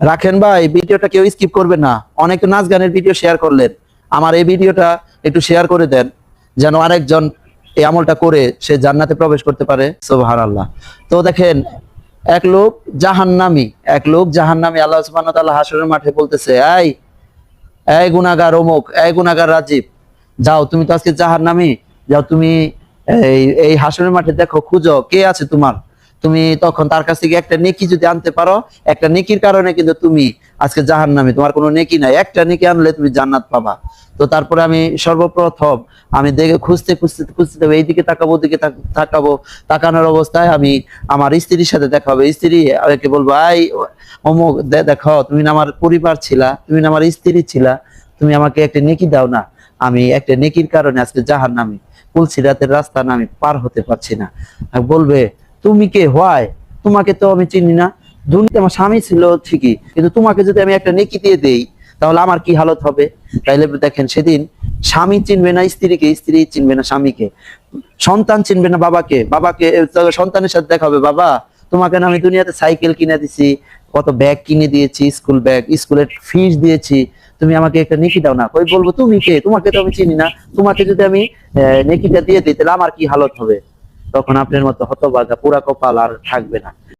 রাখেন ভাই, ভিডিওটা কেউ স্কিপ করবেন না। অনেক নাচ গানের ভিডিও শেয়ার করলেন, আমার এই ভিডিওটা একটু শেয়ার করে দেন, যেন আরেকজন এই আমলটা করে সে জান্নাতে প্রবেশ করতে পারে। সুবহানাল্লাহ। তো দেখেন, এক লোক জাহান্নামী, আল্লাহ সুবহানাহু ওয়া তাআলা হাশরের মাঠে বলতেছে, এই এই গুনাহগার অমুক, এই গুনাহগার রাজীব, যাও তুমি তো আজকে জাহান্নামী, যাও তুমি এই হাশরের মাঠে দেখো, খুঁজো কে আছে তোমার। তুমি তখন তার কাছ থেকে একটা নেকি যদি আনতে পারো, একটা নেকির কারণে কিন্তু তুমি আজকে জাহান্নামী, তোমার কোনো নেকি নাই, একটা নেকি আনলে তুমি জান্নাত পাবা। তো তারপরে আমি সর্বপ্রথম আমি দেখে খুঁজতে খুঁজতে খুঁজতে এইদিকে তাকাবো, ওদিকে তাকাবো, তাকানোর অবস্থায় আমি আমার স্ত্রীর সাথে দেখা হবে। স্ত্রী আমাকে বলবো, আই অমুক, দেখো তুমি না আমার পরিবার ছিলা, তুমি না আমার স্ত্রী ছিলা, তুমি আমাকে একটা নেকি দাও না, আমি একটা নেকির কারণে আজকে জাহান্নামী, পুলসিরাতের রাস্তা না আমি পার হতে পারছি না। বলবে, তুমি কে হয়, তোমাকে তো আমি চিনি না, দুনিয়াতে আমার স্বামী ছিল ঠিকই, কিন্তু তোমাকে যদি আমি একটা নেকি দিয়ে দেই তাহলে আমার কি হালত হবে। তাইলে দেখেন, সেদিন স্বামী চিনবে না স্ত্রীকে, স্ত্রী চিনবে না স্বামীকে, সন্তান চিনবে না বাবাকে, সন্তানের সাথে দেখা হবে, বাবা তোমাকে না আমি দুনিয়াতে সাইকেল কিনে দিছি, কত ব্যাগ কিনে দিয়েছি, স্কুল ব্যাগ, স্কুলের ফিস দিয়েছি, তুমি আমাকে একটা নেকি দাও না। ওই বলবো, তুমি কে, তোমাকে তো আমি চিনি না, তোমাকে যদি আমি নেকিটা দিয়ে দিই তাহলে আমার কি হালত হবে। তখন আপনার মতো হতভাগা পোড়া কপাল আর থাকবে না।